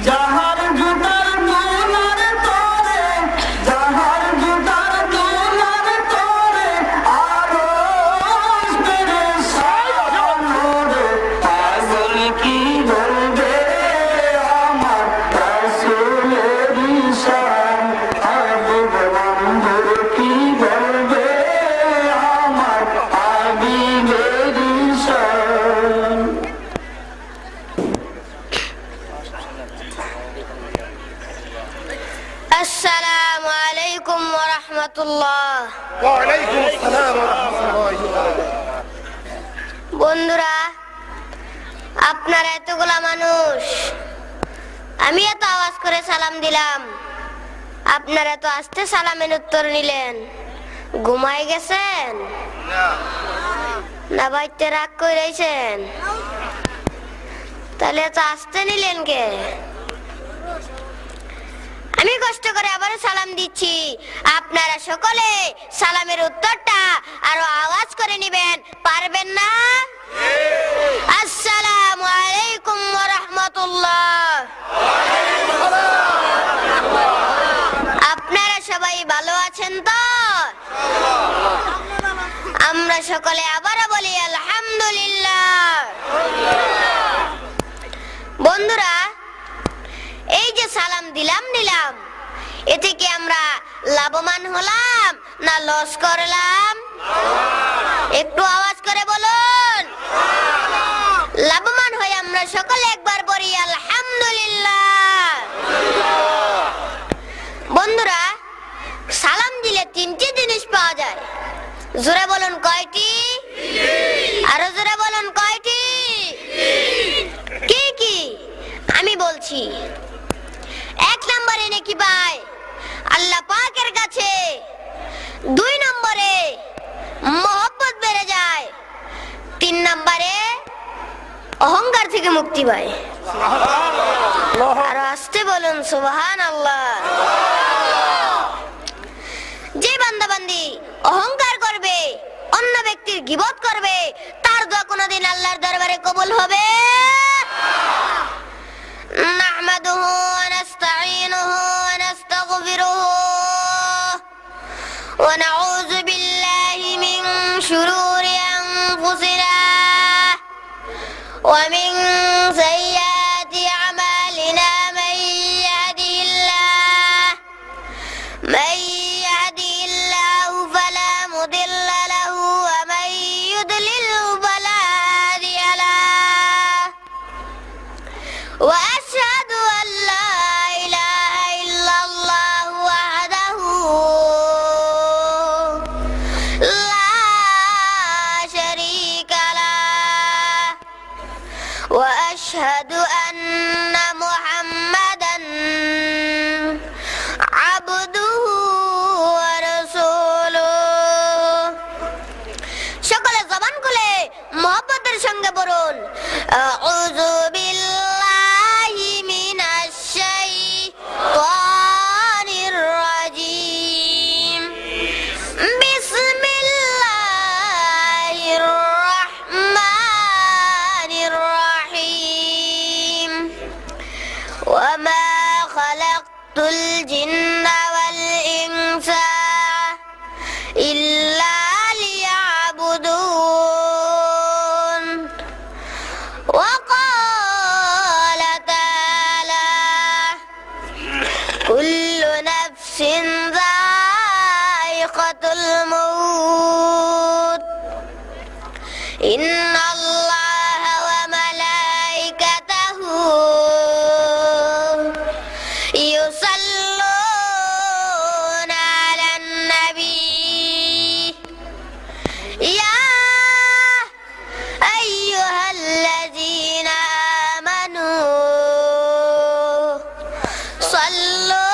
যাহার জুতার তোলার তোরে, যাহার জুতার তোলার তোরে, আরো আসবে সাগরে। পাগল কি বলবে আমার রাসূলের শান, হাবিব বন্ধুর কি বলবে আমার হাবিবের শান। আসসালামু আলাইকুম ওয়া রাহমাতুল্লাহ। ওয়া আলাইকুম আসসালাম ওয়া রাহমাতুল্লাহ। বন্ধুরা, আপনারা এতগুলা মানুষ, আমি এত আওয়াজ করে সালাম দিলাম, আপনারা তো আস্তে সালামের উত্তর নিলেন। ঘুমাই গেছেন না বাইতে রাগ করেছেন? তাহলে এত আস্তে নিলেন কে? আমি কষ্ট করে আবারও সালাম দিচ্ছি, আপনারা সকলে সালামের উত্তরটা আরো আওয়াজ করে নেবেন, পারবেন না? আসসালামু আলাইকুম ওয়া রাহমাতুল্লাহ। আপনারা সবাই ভালো আছেন তো? আমরা সকলে আবারও বলি আলহামদুলিল্লাহ। বন্ধুরা, এই যে সালাম দিলাম নিলাম, এতে কি আমরা লাভবান হলাম না লস করলাম? একটু আওয়াজ করে বলুন। লাভবান হয়ে আমরা সকলে একবার বলি আলহামদুলিল্লাহ। বন্ধুরা, সালাম দিলে তিনটি জিনিস পাওয়া যায়। জোরে বলুন কয়টি? আরো জোরে বলুন কয়টি? কি কি? আমি বলছি। এক নম্বরে নেকি পায় আল্লাহ পাকের কাছে, দুই নম্বরে মহব্বত বেড়ে যায়, তিন নম্বরে অহংকার থেকে মুক্তি পায়। আর আস্তে বলুন সুবহানাল্লাহ। যে বান্দা বান্দি অহংকার করবে, অন্য ব্যক্তির গীবত করবে, তার দোয়া কোনদিন আল্লাহর দরবারে কবুল হবে? নাহমাদুহু ওয়া নাস্তাঈনুহু ওয়া নাস্তাগফিরুহু ওয়া নাউযু বিল্লাহি মিন শুরুরি আনফুসিনা ওয়া মিন সাইয়্যাতি আমালিনা। মান ইয়াহদিহিল্লাহু ফালা মুদিল্লা লাহু ওয়া মান ইউদ্লিলহু ফালা হাদিয়া লাহু। ওয়া আশহাদু আন লা ইলাহা ইল্লাল্লাহু ওয়াহদাহু লা শারীকা লাহু ওয়া আশহাদু আন্না মুহাম্মাদান আবদুহু ওয়া রাসূলুহু। সকলে জবান খুলে মহব্বতের সঙ্গে বলুন আউযু বিল্লাহি মিনাশ শাইতানির রাজীম। বিসমিল্লাহির রাহমানির রাহিম। ওয়া মা খালাকতুল জিন্না ওয়াল ইনসা ইল্লা লিয়াবুদুন। ওয়া ক্বালা তাআলা কুল্লু নাফসিন যায়িকাতুল মাউত। ইন্নাল্লাহা ওয়া মালাইকাতাহু ইউসাল্লুনা আলান নবী। ইয়া আইয়ুহাল্লাযীনা আমানু সাল্লু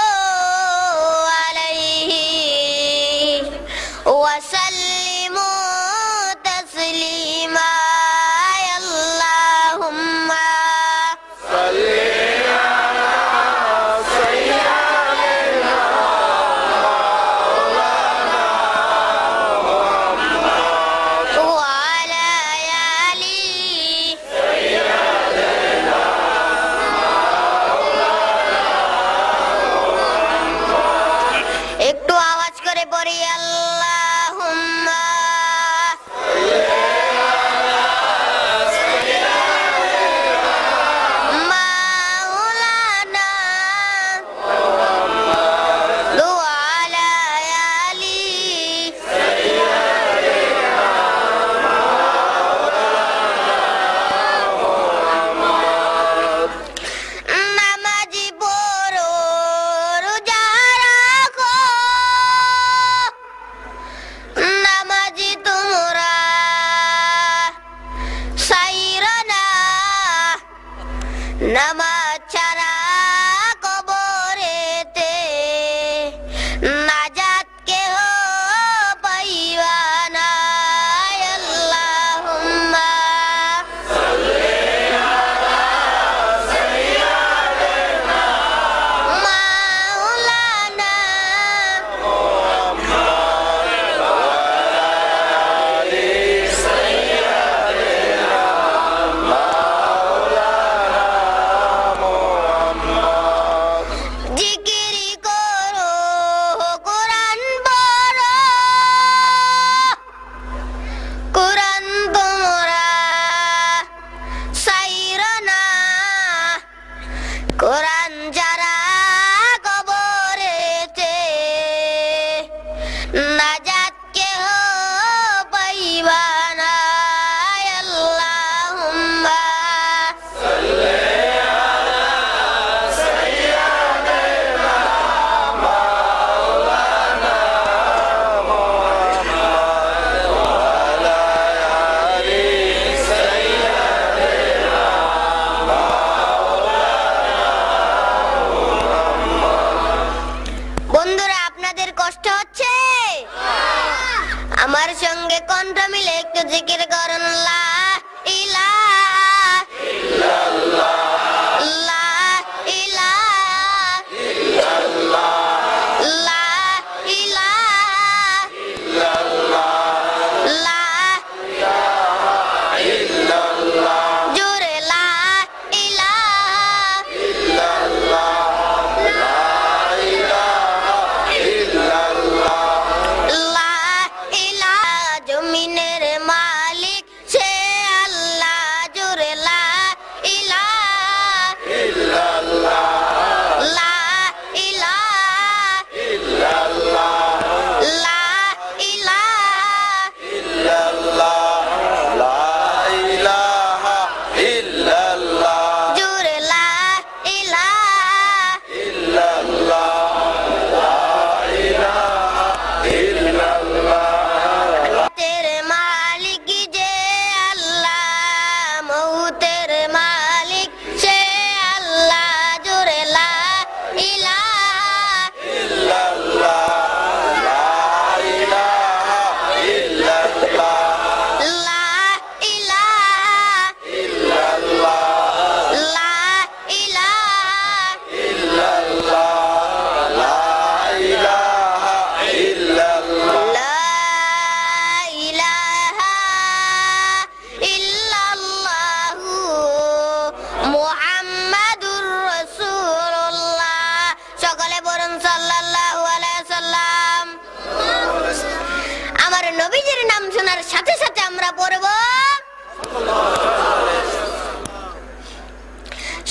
পড়ব?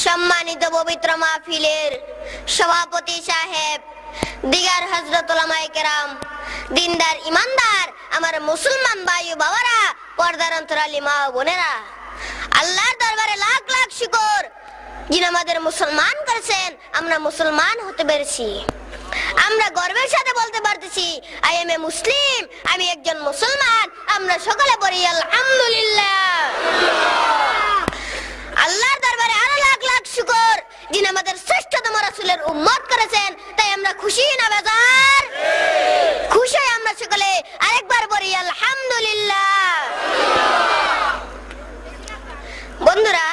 সম্মানিত পবিত্র মাহফিলের সভাপতি সাহেব, দিগার হযরত উলামায়ে কেরাম, দিনদার ইমানদার আমার মুসলমান ভাই ও বাবারা, পর্দার অন্তরালী মা ও বোনেরা, আল্লাহর দরবারে লাখ লাখ শুকর যিনি আমাদের মুসলমান করেছেন, আমরা মুসলমান হতে পেরেছি। আমরা গর্বের সাথে বলতে পারতেছি আই এম এ মুসলিম, আমি একজন মুসলমান। আমরা সকলে বলি আলহামদুলিল্লাহ। আল্লাহর দরবারে আরো লাখ লাখ শুকর যিনি আমাদের শ্রেষ্ঠতম রাসূলের উম্মত করেছেন। তাই আমরা খুশি না বেজার? খুশি আমরা সকলে আরেকবার বলি আলহামদুলিল্লাহ। বন্ধুরা,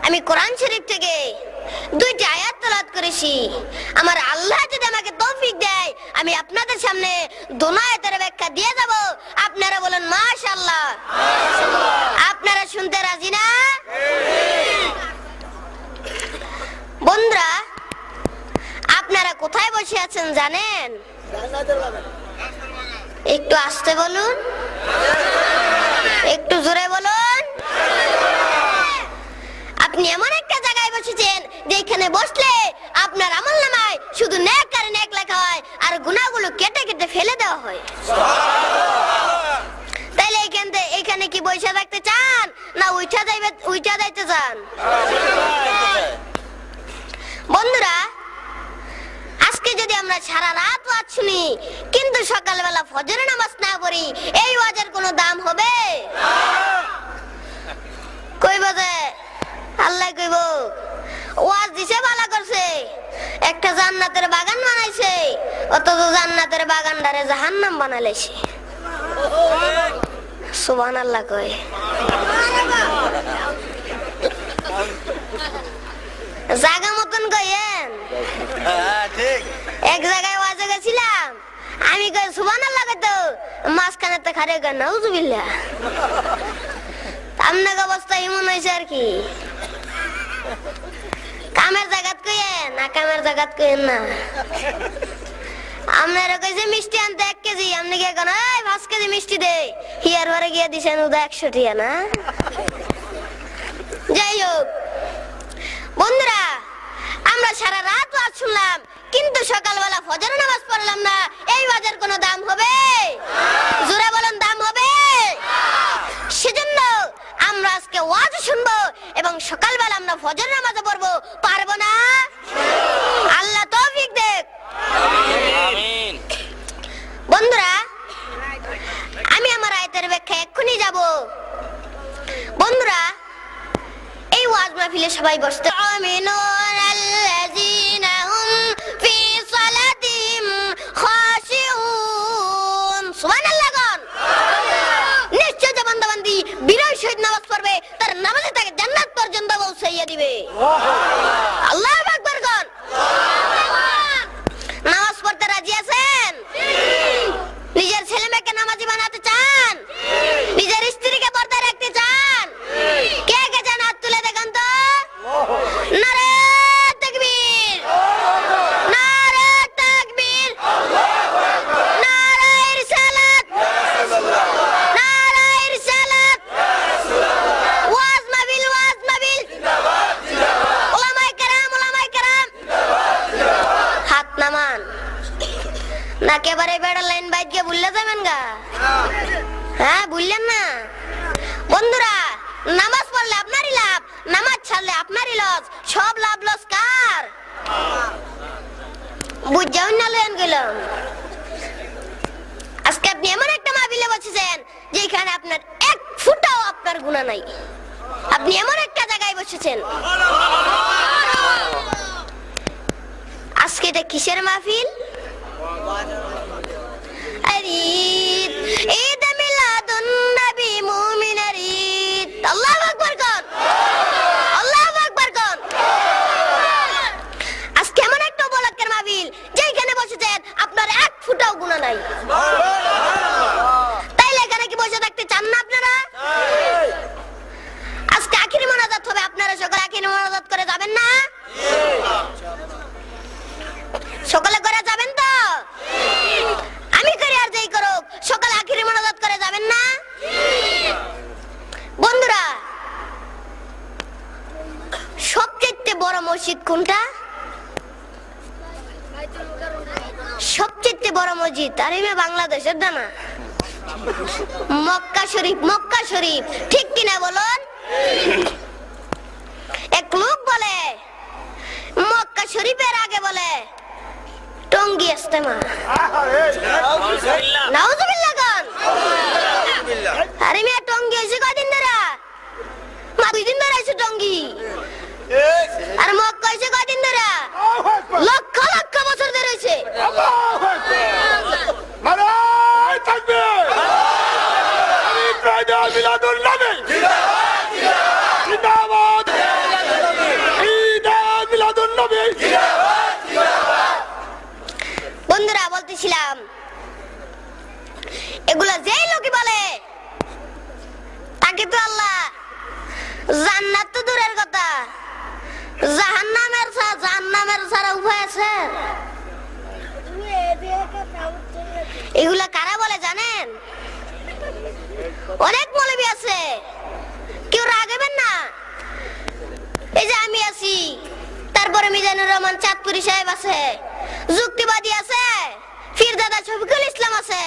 আমি কোরআন শরীফ থেকে দুইটি আয়াত তেলাওয়াত করেছি। আমার আল্লাহ যদি আমাকে তৌফিক দেয়, আমি আপনাদের সামনে দুটো আয়াতের ব্যাখ্যা দিয়ে যাব। আপনারা বলেন মাশাআল্লাহ। আপনারা শুনতে রাজি না? বন্ধুরা, আপনারা কোথায় বসে আছেন জানেন? একটু আস্তে বলুন, একটু জোরে বলুন। আপনি এমন একটা জায়গায় বসেছেন যেখানে বসলে আপনার আমলনামায় শুধু নেক আর নেক লেখা হয়, আর গুনাহগুলো কেটে কেটে ফেলে দেওয়া হয়। তাইলে এখানে কি বসে থাকতে চান না উঠা যাইতে চান? বন্ধুরা, আজকে যদি আমরা সারা রাত ওয়াজ শুনি কিন্তু সকালবেলা ফজরের নামাজ না পড়ি, এই ওয়াজের কোনো দাম হবে? কইব যে আল্লাহ কইব ওয়াজ দিছে ভালো করছে, একটা জান্নাতের বাগান বানাইছে, অথচ জান্নাতের বাগানটারে জাহান্নাম বানাইছে। সুবহানাল্লাহ কয়। জায়গা মতন কইেন। এক জায়গায় ওয়াজে গেছিলাম, আমি কই সুবহানাল্লাহ কইতো, মাঝখানে তো খারে কই নাউজুবিল্লাহ। আপনার অবস্থা এমন হয়েছে আর কি। কামের জায়গাত কইেন না, কামের জায়গাত কইেন না। আপনারা কইছে মিষ্টি আনতে 1 কেজি, আপনি কি এখন 5 কেজি মিষ্টি দে, হিয়ার ঘরে গিয়ে দিছেন উদা 100 টাকা না? যাই হোক বন্ধুরা, আমরা সারা রাত ওয়াজ শুনলাম কিন্তু সকালবেলা ফজর নামাজ পড়লাম না, এই ওয়াজের কোনো দাম হবে? জোরে বলেন, দাম হবে? সেজন্য আমরা আজকে ওয়াজ শুনবো এবং সকালবেলা আমরা ফজর নামাজও পড়বো, পারবো না? আল্লাহ তৌফিক দেক। আমিন। বন্ধুরা, আমি আমার আয়াতের ব্যাখ্যা এক্ষুনি যাব। বন্ধুরা, এই ওয়াজ মাহফিলে সবাই বসতে আমিনুন আল্লাযীনা হুম ফি সালাতিহিম খাশিউন। সুবহানাল্লাহ গণ। নিশ্চয় যে বান্দাবান্দি বিনয় সহিত নামাজ পড়বে, তার নামাজে তাকে জান্নাত পর্যন্ত পৌঁছাইয়া দিবে। আল্লাহু আকবার গণ। নামাজ পড়তে রাজি আছেন? নিজের ছেলে মেয়েকে নামাজি বানাতে চান? নিজের স্ত্রীকে পর্দায় রাখতে চান? কে কে চান হাত তুলে দেখান তো। নারে তাকবীর, নারে তাকবীর, নারে রিসালাত, নারে রিসালাত। ওয়াজ মাহফিল, ওয়াজ মাহফিল জিন্দাবাদ, জিন্দাবাদ। উলামায়ে কেরাম, উলামায়ে কেরাম হাত নামান না, একেবারে বেড়া লাইন বাইকে ভুললে যাবেন গা। হ্যাঁ, ভুললেন না। বন্ধুরা, নামাজ পড়লে আপনারই লাভ, নামাজ ছাড়লে আপনারই লস। সব লাভ লস কার? বুঝাও না লেন গেলাম। আজকে আপনি এমন একটা মাহফিলে বসেছেন যেখানে আপনার 1 ফুটাও আপনার গুনাহ নাই। আপনি এমন একটা জায়গায় বসেছেন। আজকে এটা কিসের মাহফিল? ঈদ, ঈদ মিলাদুন নবী মুমিনের ঈদ। আল্লাহু আকবার কোন, আল্লাহু আকবার কোন। আজকে এমন একটা উপলক্ষের মাহফিল যেখানে বসেছেন আপনার 1 ফুটাও গুনাহ নাই। তাইলে এখানে কি বসে থাকতে চান না আপনারা? আজকে আখিরি মোনাজাত হবে, আপনারা সকলে আখিরি মোনাজাত করে যাবেন না? সকলে করে যাবেন তো? আমি করি আর যেই করুক, সকালে আখিরি মোনাজাত কোনটা? সবচেয়ে বড় মসজিদ আর এই বাংলাদেশের দানা মক্কা শরীফ। মক্কা শরীফ ঠিক কিনা বলুন? এক লোক বলে মক্কা শরীফের আগে বলে টঙ্গী ইস্তেমা। নাউজুবিল্লাহ গান। আরে মিয়া টঙ্গী এসে কয়দিন ধরে? মা 2 দিন ধরে এসে টঙ্গী। আর মক্কা এসে কয়দিন ধরে? লক্ষ লক্ষ বছর ধরে এসে। বন্ধুরা বলতেছিলাম এগুলা যেই লোকই বলে তাকে তো আল্লাহ জান্নাত তো দূরের কথা জাহান্নামের ছাড়া উপায় আছে? এগুলা কারা বলে জানেন? অনেক মৌলবী আছে, কেউ রাগবেন না। এই যে আমি আছি, তারপরে মিজানুর রহমান চাঁদপুরি সাহেব আছে, যুক্তিবাদী আছে, ফিরদাদা শফিকুল ইসলাম আছে,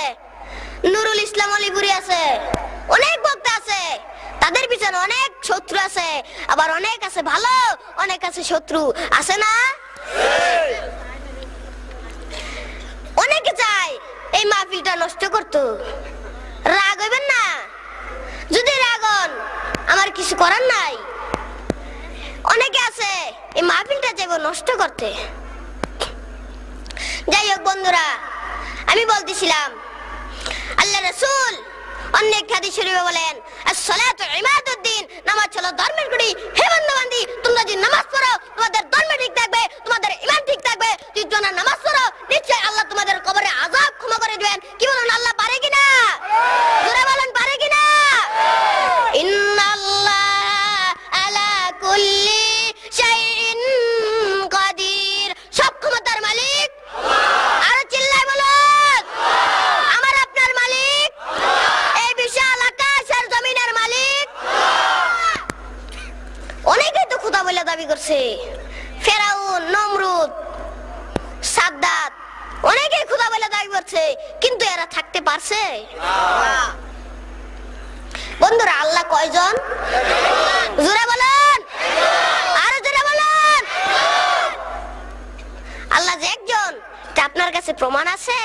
নুরুল ইসলাম অলিপুরি আছে, অনেক বক্তা আছে। তাদের পিছনে অনেক শত্রু আছে, আবার অনেক আছে ভালো, অনেক আছে শত্রু, আছে না? অনেকে চায় এই মাহফিলটা নষ্ট করতে। রাগ হইবেন না, যদি রাগন আমার কিছু করার নাই। অনেকে আছে এই মাহফিলটা যাবো নষ্ট করতে। যাই হোক বন্ধুরা, আমি বলতেছিলাম আল্লাহ রাসূল অনেক হাদিস শরীফে বলেন as-salatu ইমাদুদ্দিন, নামাজ হলো ধর্মের গুড়ি। হে বান্দাবান্দি, তোমরা যদি নামাজ পড়ো তোমাদের ধর্ম ঠিক থাকবে, তোমাদের ঈমান ঠিক থাকবে। যদি তোমরা নামাজ পড়ো নিশ্চয়ই আল্লাহ তোমাদের কবরে আযাব ক্ষমা করে দিবেন। কি বলেন, আল্লাহ পারে কিনা? জোরে বলেন পারে কিনা? ইন্নাল্লাহ আলা কুল্লি শাইইন কাদির, সব ক্ষমতার মালিক আল্লাহ। আর চিল্লায় বলুন আমার আপনার মালিক, এই বিশাল আকাশ আর জমিনের মালিক। অনেকেই তো খোদা বলে দাবি করছে, ফেরাউন, নমরুদ, সাদ্দাত, অনেকেই খোদা বলে দাবি করছে, কিন্তু এরা থাকতে পারছে? বন্ধুরা আল্লাহ কয়জন? জোরে বলেন, আরো জোরে বলেন। আল্লাহ যে একজন, তা আপনার কাছে প্রমাণ আছে?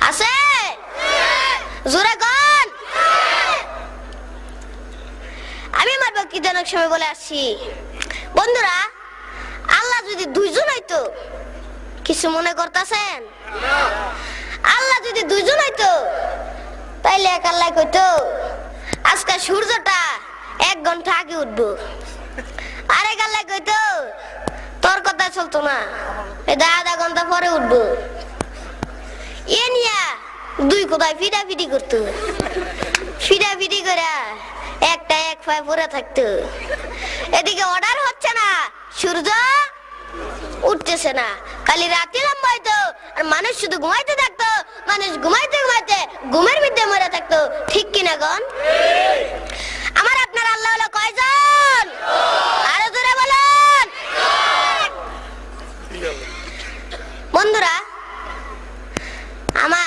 আছে? জোরে গান। আমি আমার বক্তৃতা অনেক সময় বলে আসছি, বন্ধুরা আল্লাহ যদি 2 জন হইতো, কিছু মনে করতেছেন? আল্লাহ যদি 2 জন হইতো তাইলে এক আল্লাহ কইতো আজকে সূর্যটা 1 ঘন্টা আগে উঠবো, আরেক আল্লাহ কইতো তোর কথা চলতো না, এটা আধা ঘন্টা পরে উঠবো। এ নিয়া 2 কোথায় ফিডাফিডি করতো, ফিডাফিডি করে একটা এক পায়ে পরে থাকতো। এদিকে অর্ডার হচ্ছে না, সূর্য উঠতেছে না, খালি রাতে লম্বা হইতো আর মানুষ শুধু ঘুমাইতে থাকতো। মানুষ ঘুমাইতে ঘুমাইতে ঘুমের মধ্যে মরে থাকতো। ঠিক কিনা গন? আমার আপনার আল্লাহ হলো কয়জন? আরো জোরে বলেন। বন্ধুরা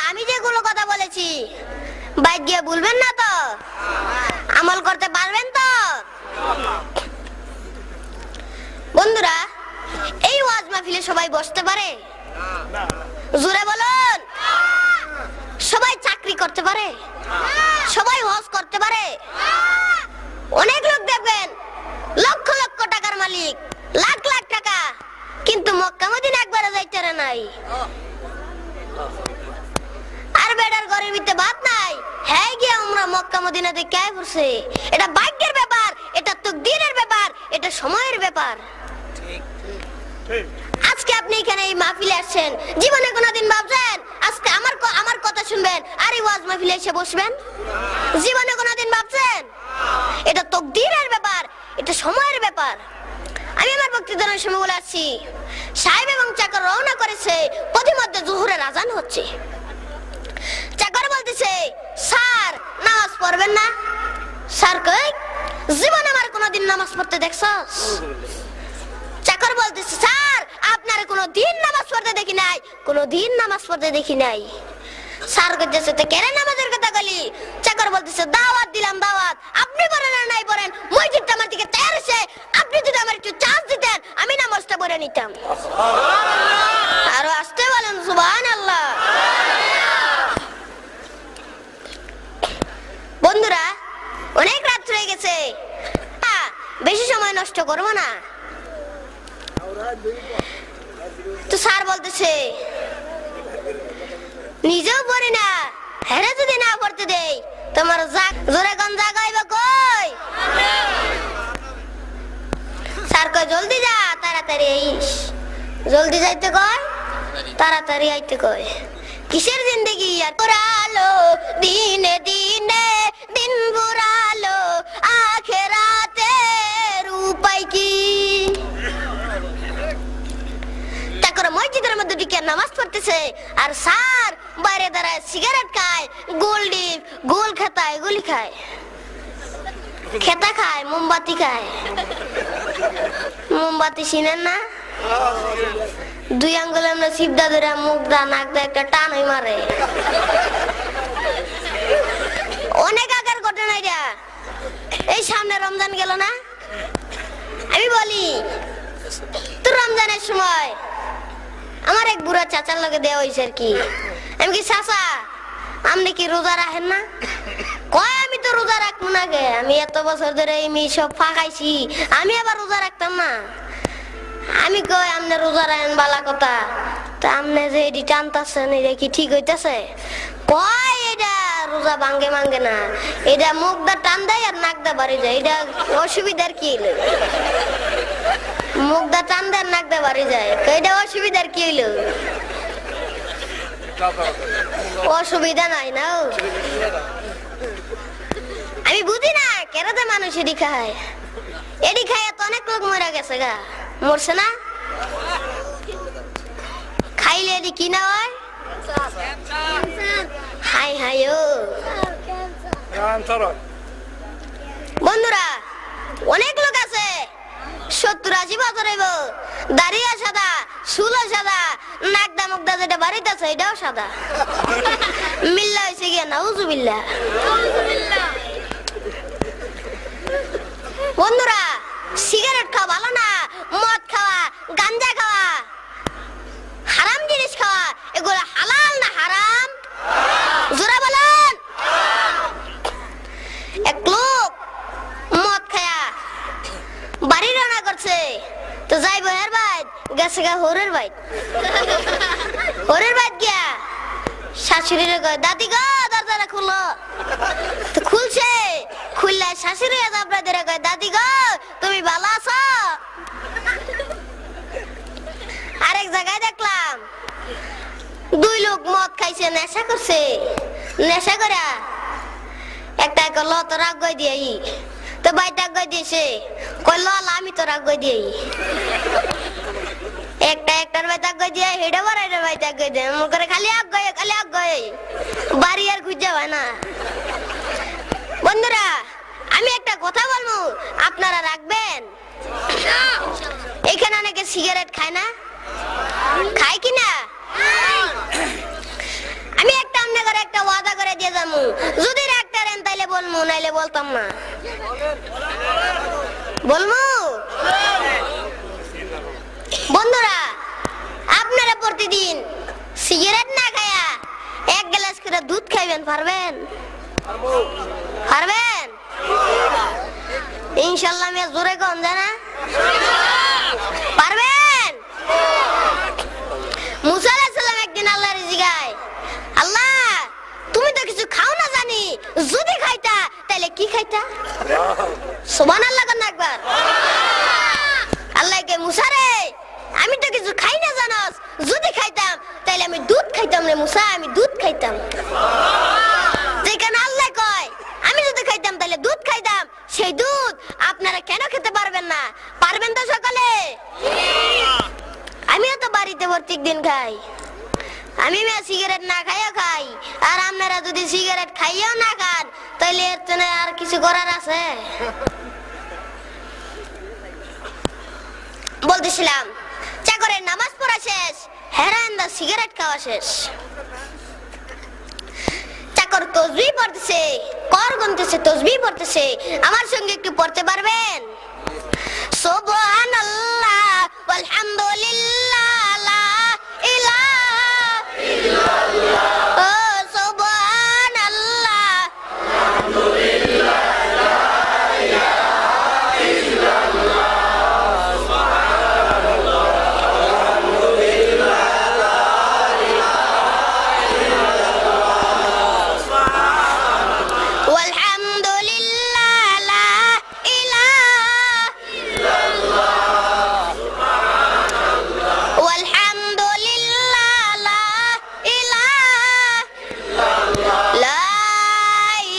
আমি যেগুলো কথা বলেছি বাইক গিয়ে ভুলবেন না তো? আমল করতে পারবেন তো? বন্ধুরা এই ওয়াজ মাহফিলে সবাই বসতে পারে? জোরে বলুন। সবাই চাকরি করতে পারে? সবাই হজ করতে পারে? অনেক লোক দেখবেন লক্ষ লক্ষ টাকার মালিক, লাখ লাখ টাকা, কিন্তু মক্কা মদিনা একবারে যাইতে পারে নাই। আর বেটার ঘরের ভিতরে ভাত নাই, হ্যাঁ গিয়া আমরা মক্কা মদিনা দেখে আয় পড়ছে। এটা ভাগ্যের ব্যাপার, এটা তাকদীরের ব্যাপার, এটা সময়ের ব্যাপার। আজকে আপনি এখানে এই মাহফিলে আসছেন, জীবনে কোনোদিন ভাবছেন আজকে আমার কথা শুনবেন আর এই ওয়াজ মাহফিলে এসে বসবেন? জীবনে কোনোদিন ভাবছেন? এটা তাকদীরের ব্যাপার, এটা সময়ের ব্যাপার। আমি আমার বক্তৃতার সময় বলে আসছি, সাহেব এবং চাকর রওনা করেছে, পথিমধ্যে জোহরের আজান হচ্ছে। চাকর বলতেছে স্যার নামাজ পড়বেন না? স্যার কই জীবনে আমার কোনোদিন নামাজ পড়তে দেখছস? কোনোদিন নামাজ পড়তে দেখি নাই। স্যার কইতেছে তো কেন নামাজের কথা বলি? চাকর বলতেছে দাওয়াত দিলাম দাওয়াত, আপনি পড়েন না নাই পড়েন, মসজিদটা আমার দিকে তৈরি হইছে, আপনি যদি আমার একটু চান্স দিতেন আমি নামাজটা পড়ে নিতাম। আরো আসতে বলেন সুবহানাল্লাহ। বন্ধুরা অনেক রাত হয়ে গেছে, বেশি সময় নষ্ট করবো না। তো স্যার বলতেছে নিজেও পড়ি না, হেরে যদি না পড়তে দেই তোমার জোরে গান জাগাইব কই? স্যার কয় জলদি যা, তাড়াতাড়ি আইস। জলদি যাইতে কয়, তাড়াতাড়ি আইতে কয়। কিসের জিন্দেগি আর পুরালো দিনে দিনে দিন বুড়ালো, আখেরাতের উপায় কি? তারপরে মসজিদের মধ্যে ঢুকে নামাজ পড়তেছে আর স্যার বাইরে দাঁড়ায় সিগারেট খায়, গোল ডিপ, গোল খেতায়, গুলি খায়, খেতা খায়, মোমবাতি খায়। মোমবাতি চিনেন না? দুই আঙ্গুলে আমরা সিপদা ধরে মুখ দা নাক দা একটা টানই মারে। অনেক আগের ঘটনা এটা। এই সামনে রমজান গেল না, আমি বলি তো রমজানের সময় আমার এক বুড়া চাচার লগে দেওয়া হয়েছে আর কি। আমি কি চাচা আপনি কি রোজা রাখেন না? কয় আমি তো রোজা রাখবো না গে, আমি এত বছর ধরে এই সব ফাঁকাইছি, আমি আবার রোজা রাখতাম না। আমি কই আপনি রোজা রাখেন বালা কথা, তা আপনি যে এটি টানতেছেন এটা কি ঠিক হইতেছে? কয় এটা রোজা ভাঙ্গে ভাঙ্গে না, এটা মুখ দা টান দেয় আর নাক দা বাড়ি যায়, এটা অসুবিধার কি? মুখ দা টান দেয় আর নাক দা বাড়ি যায়, এটা অসুবিধার কি হইলো? অসুবিধা নাই না, আমি বুঝি না কেরাতে মানুষ এটি খায়। এটি খায় তো অনেক লোক মরে গেছে গা, মরছে না? খাইলে এটি কি না হয়? হাই হাই ও বন্ধুরা, অনেক লোক আছে 70-80 বছর হইব, দাড়িও সাদা, চুলও সাদা, নাকদা মুখদা যেটা বাড়িতে আছে এটাও সাদা। মিল্লা হয়েছে গিয়া নাউজুবিল্লাহ। বন্ধুরা সিগারেট খাওয়া ভালো না, মদ খাওয়া, গাঞ্জা খাওয়া, হারাম জিনিস খাওয়া, এগুলো হালাল না হারাম? জোরে বলেন। এক লোক মদ খায়া বাড়ি রান্না করছে, তো যাইব এর বাইত, গেছে গা হরের বাইত। হরের বাইত গিয়া শাশুড়িরে কয় দাদি গো দরজাটা খুলো। তো খুলছে, খুললে শাশুড়ি আপনাদের কয় দাদি গো তুমি ভালো আছো? আরেক জায়গায় দেখলাম দুই লোক মদ খাইছে, নেশা করছে, নেশা করা একটা কল তো রাগ গই দিয়ে, তো বাইটা গই দিয়েছে, কইল আমি তো রাগ গই দিয়ে, একটার বাইটা গই দিয়ে হেডে বাড়াইটার বাইটা গই দিয়ে, মনে করে খালি আগ গয়ে, খালি আগ গয়ে, বাড়ি আর খুঁজে হয় না। বন্ধুরা আমি একটা কথা বলবো, আপনারা রাখবেন? এখানে অনেকে সিগারেট খায় না, খায় কি না? আমি একটা আপনাদের একটা ওয়াদা করে দিয়ে যাবো, যদি রাখতে পারেন তাইলে বলবো, নাইলে বলতাম না। বলবো? বন্ধুরা আপনারা প্রতিদিন সিগারেট না খায়া এক গ্লাস করে দুধ খাইবেন, পারবেন? পারবেন? ইনশাআল্লাহ আমি জোরে কোন জানা পারবেন? মুসা আলাইহিস সালাম একদিন আল্লাহর জিগায়, আল্লাহ তুমি তো কিছু খাও না জানি, যদি খাইতা তাহলে কি খাইতা? সুবহানাল্লাহ কোন একবার। আল্লাহ কে মুসা রে আমি তো কিছু খাই না জানোস, যদি খাইতাম তাহলে আমি দুধ খাইতাম রে মুসা, আমি দুধ খাইতাম। যেখানে আল্লাহ কয় আমি যদি খাইতাম তাহলে দুধ খাইতাম, সেই দুধ আপনারা কেন খেতে পারবেন না? পারবেন তো সকলে? আমিও তো বাড়িতে প্রত্যেক দিন খাই, আমি সিগারেট না খাইও খাই, আর আপনারা যদি সিগারেট খাইও না খান তাহলে এর জন্য আর কিছু করার আছে? বলতেছিলাম চাকর একেবারে নামাজ পড়া শেষ, হেরান্দা সিগারেট খাওয়া শেষ। চাকর তসবিহ পড়তেছে, কর গুনতেছে, তসবিহ পড়তেছে। আমার সঙ্গে একটু পড়তে পারবেন? সুবহানাল্লাহ ওয়ালহামদুলিল্লাহ লা ইলাহা ইল্লাল্লাহ। ও সুবহানাল্লাহ আলহামদুলিল্লাহ লা ইলাহা ইল্লাল্লাহ। সুবহানাল্লাহ আলহামদুলিল্লাহ লা ইলাহা ইল্লাল্লাহ। সুবহানাল্লাহ ওয়ালহামদুলিল্লাহ লা ইলাহা ইল্লাল্লাহ। সুবহানাল্লাহ ওয়ালহামদুলিল্লাহ লা ইলাহা ইল্লাল্লাহ। লা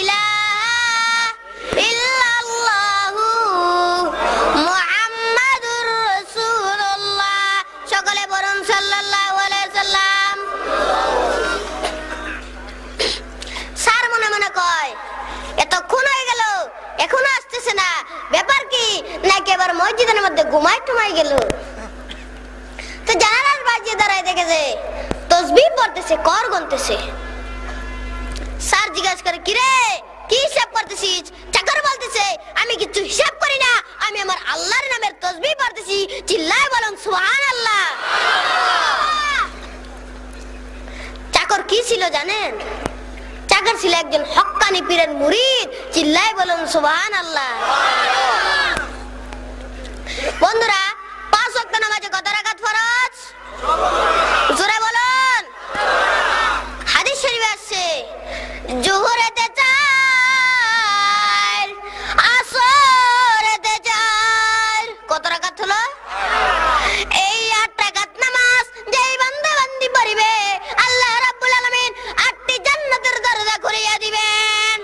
ইলাহা ইল্লাল্লাহু মুহাম্মাদুর রাসূলুল্লাহ। সকলে বলুন সাল্লাল্লাহু আলাইহি সাল্লাম। স্যার মনে মনে কয় এতক্ষণ হয়ে গেল, এখনো আসতেছে না, ব্যাপার কি? নাকি এবার মসজিদের মধ্যে ঘুমাই টুমাই গেল? তো জানালার বাজিয়ে দাঁড়ায় দেখেছে তসবিহ পড়তেছে, কর গুনতেছে। স্যার জিজ্ঞাসা করে, কিরে কি হিসাব করতেছিস? চাকর বলতেছে, আমি কিছু হিসাব করি না, আমি আমার আল্লাহর নামের তসবিহ পড়তেছি। চিল্লায় বলুন সুবহানাল্লাহ। চাকর কি ছিল জানেন? চাকর ছিল একজন হক্কানি পীরের মুরিদ। চিল্লায় বলুন সুবহানাল্লাহ। বন্ধুরা, 5 ওয়াক্ত নামাজে কত রাকাত ফরজ? জোরে বলুন। হাদিস শরীফে আছে জোহরেতে 4, আসরেতে 4। কত রাকাত হলো? এই 8 রাকাত নামাজ যেই বান্দা বান্দি পড়িবে, আল্লাহ রাব্বুল আলামিন 8টি জান্নাতের দরজা খুলিয়ে দিবেন।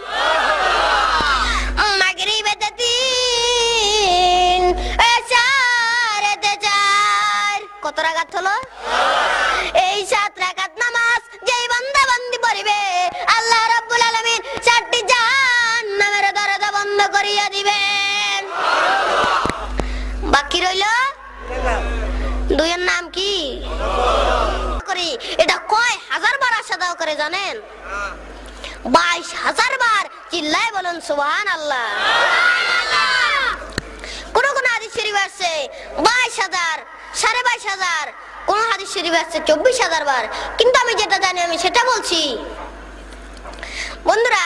মাগরিবেতে 3, এশারেতে 4। কত রাকাত হলো? এই 7 রাকাত নামাজ যেই বান্দা বান্দি পড়িবে, আল্লাহ রাব্বুল আলামিন 4টি জাহান্নামের দরজা বন্ধ করিয়া দিবেন। বাকি রইল 2 এর নাম কি? এটা কয় হাজার বার আশাদাও করে জানেন? 22,000 বার। চিল্লায় বলুন সুবহানাল্লাহ। কোন কোন হাদিস শরীফ আছে 22,000, 22,500, কোন হাদিস শরীফ আছে 24,000 বার। কিন্তু আমি যেটা জানি আমি সেটা বলছি। বন্ধুরা,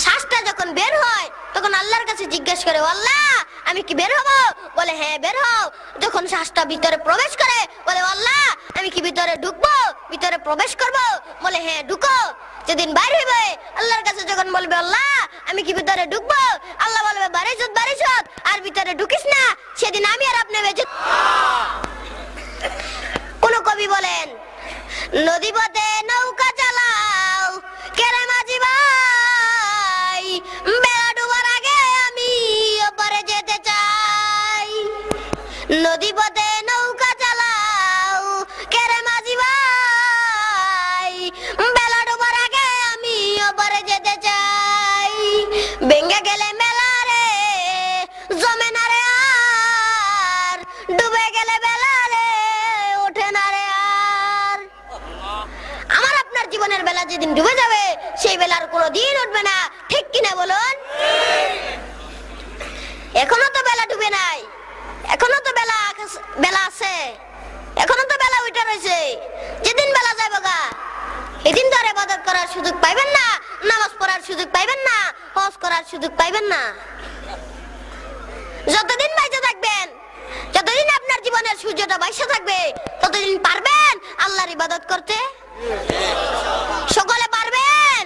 শ্বাসটা যখন বের হয় তখন আল্লাহর কাছে জিজ্ঞেস করে, আল্লাহ আমি কি বের হব? বলে হ্যাঁ বের হও। যখন শ্বাসটা ভিতরে প্রবেশ করে বলে, আল্লাহ আমি কি ভিতরে ঢুকবো, ভিতরে প্রবেশ করব? বলে হ্যাঁ ঢুকো। যেদিন বাইর হইবে আল্লাহর কাছে যখন বলবে, আল্লাহ আমি কি ভিতরে ঢুকবো? আল্লাহ বলবে বারিশত বারিশত, আর ভিতরে ঢুকিস না। সেদিন আমি আর আপনি বেঁচে। কোন কবি বলেন, নদী পথে নৌকা চালাও কেরে মাঝি ভাই, বেলা ডুবার আগে আমি ওপারে যেতে চাই। নদী পথে নৌকা চালাও কেরে মাঝি ভাই, বেলা ডুবার আগে আমি ওপারে যেতে চাই। ভেঙে গেলে মেলা রে জমে না রে, আর ডুবে গেলে বেলা রে ওঠে না রে আর। আমার আপনার জীবনের বেলা যেদিন ডুবে যাবে সেই বেলার কোনো দিন উঠবে না, ঠিক কিনা বলুন? এখনো তো বেলা ডুবে নাই, এখনো তো বেলা আছে, এখনো তো বেলা উঠে রয়েছে। যেদিন বেলা যাবে গা এদিন তো আর ইবাদত করার সুযোগ পাইবেন না, নামাজ পড়ার সুযোগ পাইবেন না, হজ করার সুযোগ পাইবেন না। যতদিন বাইচে থাকবেন, যতদিন আপনার জীবনের সূর্যটা বাইসে থাকবে, ততদিন পারবেন আল্লাহর ইবাদত করতে? সকলে পারবেন?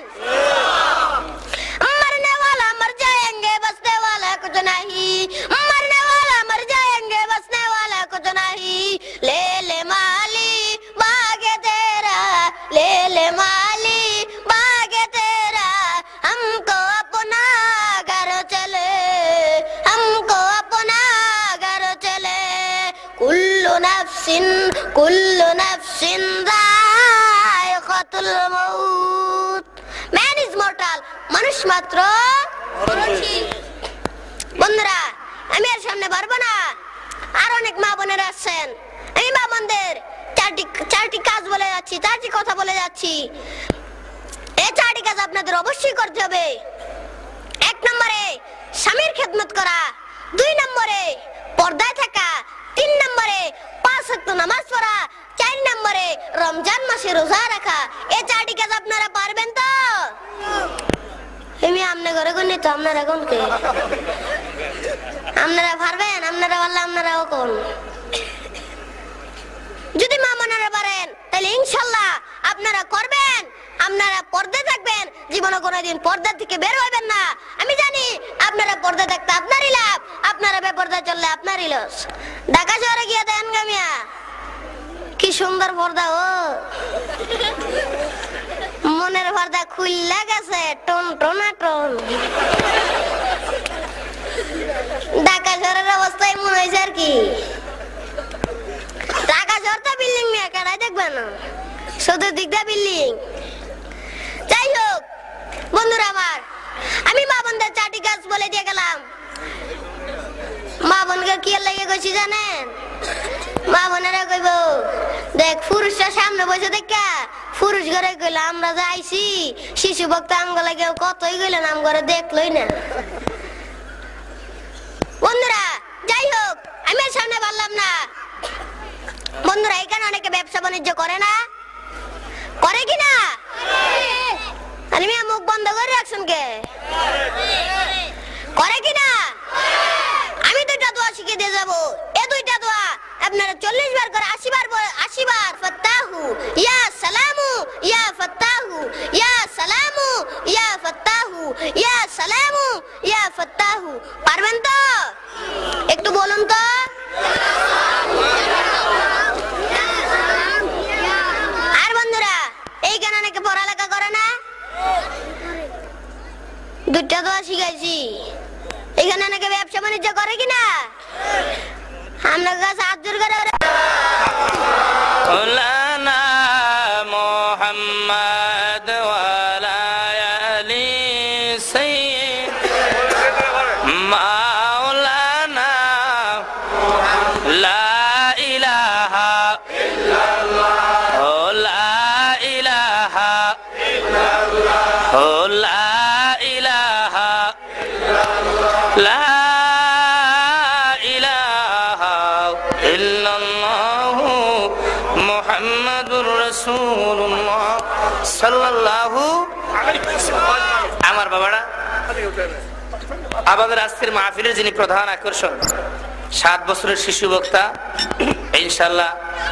মরনে वाला मर जाएंगे, बसने वाला कुछ नहीं। मरने वाला मर जाएंगे, बसने वाला कुछ नहीं। ले ले माली बागे तेरा, ले ले माली बागे तेरा, हमको अपना घर चले, हमको अपना घर चले। कुल्लु नफ्सिन जायकाতুল মউত। ম্যান ইজ মর্টাল, মানুষ মাত্র মরণশীল। বন্ধুরা, আমি আর সামনে পারবো না, আর অনেক মা বোনেরা আছেন, আমি মা বোনদের চারটি কাজ বলে যাচ্ছি, চারটি কথা বলে যাচ্ছি। এই চারটি কাজ আপনাদের অবশ্যই করতে হবে। 1 নম্বরে স্বামীর খেদমত করা, 2 নম্বরে পর্দায় থাকা, 3 নম্বরে 5 ওয়াক্ত নামাজ পড়া, 4 নম্বরে রমজান মাসে রোজা রাখা। এই চারটি কাজ আপনারা পারবেন তো? আমি আমনে ঘরে কোন তো আপনারা কোন কে আপনারা পারবেন? আপনারা বললে আপনারাও কোন। যদি মা মনারা পারেন তাহলে ইনশাআল্লাহ আপনারা করবেন। আপনারা পর্দা থাকবেন, জীবনে কোনোদিন পর্দা থেকে বের হইবেন না। আমি জানি আপনারা পর্দা থাকতে আপনারই লাভ, আপনারা বেপর্দা চললে আপনারই লস। ঢাকা শহরে গিয়ে দেন গামিয়া কি সুন্দর পর্দা, ও মনের পর্দা খুললা গেছে টন টনা টন। ঢাকা শহরের অবস্থায় মনে হয়েছে আর কি, ঢাকা শহর তো বিল্ডিং নিয়ে কেডাই দেখবে না, শুধু দিকটা বিল্ডিং। যাই হোক বন্ধুরা আমার, আমি মা বোনদের 4টি কাজ বলে দিয়ে গেলাম। মা বোনকে কি লাগে কইছি জানেন? মা বোনেরা কইব, দেখ পুরুষরা সামনে বসে দেখা পুরুষ ঘরে কইল আমরা যাইছি শিশু ভক্ত আমগুলা কেউ কতই গেলেন আম ঘরে দেখলই না। বন্ধুরা যাই হোক, আমি আর সামনে বললাম না। বন্ধুরা এখানে অনেকে ব্যবসা বাণিজ্য করে না, করে কিনা? আমি মুখ বন্ধ করে রাখছেন কে? করে কিনা? আমি 2টা দোয়া শিখে দিয়ে যাবো। এই 2টা দোয়া আপনারা 40 বার করে 80 বার ফাত্তাহু ইয়া সালামু ইয়া ফাত্তাহু ইয়া সালামু ইয়া ফাত্তাহু ইয়া সালামু ইয়া ফাত্তাহু পারবেন তো? একটু বলুন তো। আর বন্ধুরা এইখানে নাকি পড়ালেখা করে না? 2টা দোয়া শিখাইছি। এখানে নাকি ব্যবসা বাণিজ্য করে কিনা? আমরা কাছে হাত জোর করে مولانا محمد وعلى آل سيد مولانا لا إله إلا الله لا إله إلا الله لا إله إلا الله لا إله إلا الله মুহাম্মাদুর রাসূলুল্লাহ সাল্লাল্লাহু আলাইহি ওয়াসাল্লাম। আমার বাবারা, আমাদের আজকের মাহফিলের যিনি প্রধান আকর্ষণ 7 বছরের শিশু বক্তা ইনশাআল্লাহ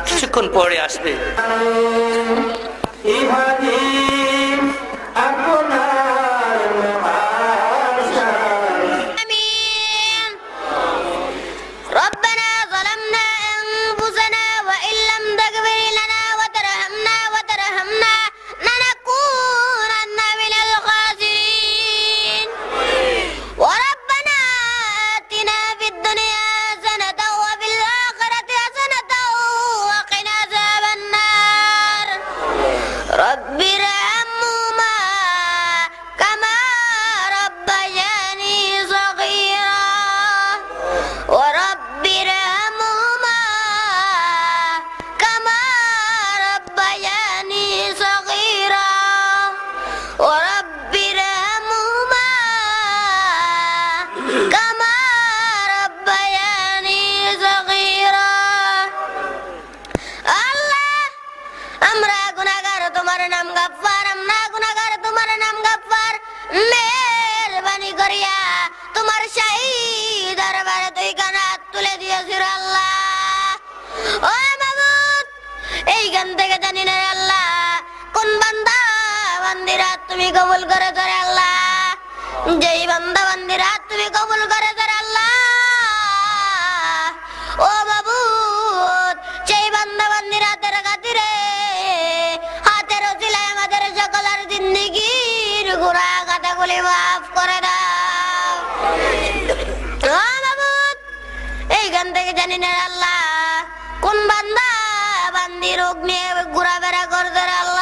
কিছুক্ষণ পরে আসবে। কবুল করে ধরে আল্লাহ, যেই বান্দা বান্দিরা তুমি কবুল করে ধরে আল্লাহ। ও মাবুদ, যেই বান্দা বান্দিরা তেরে খাতিরে হাতের ওসিলায় আমাদের সকলের জিন্দেগির গুনাহ খাতাগুলি মাফ করে দাও। ও মাবুদ, এইখান থেকে জানি না আল্লাহ কোন বান্দা বান্দি রোগ নিয়ে ঘোরাফেরা করে ধরে আল্লাহ।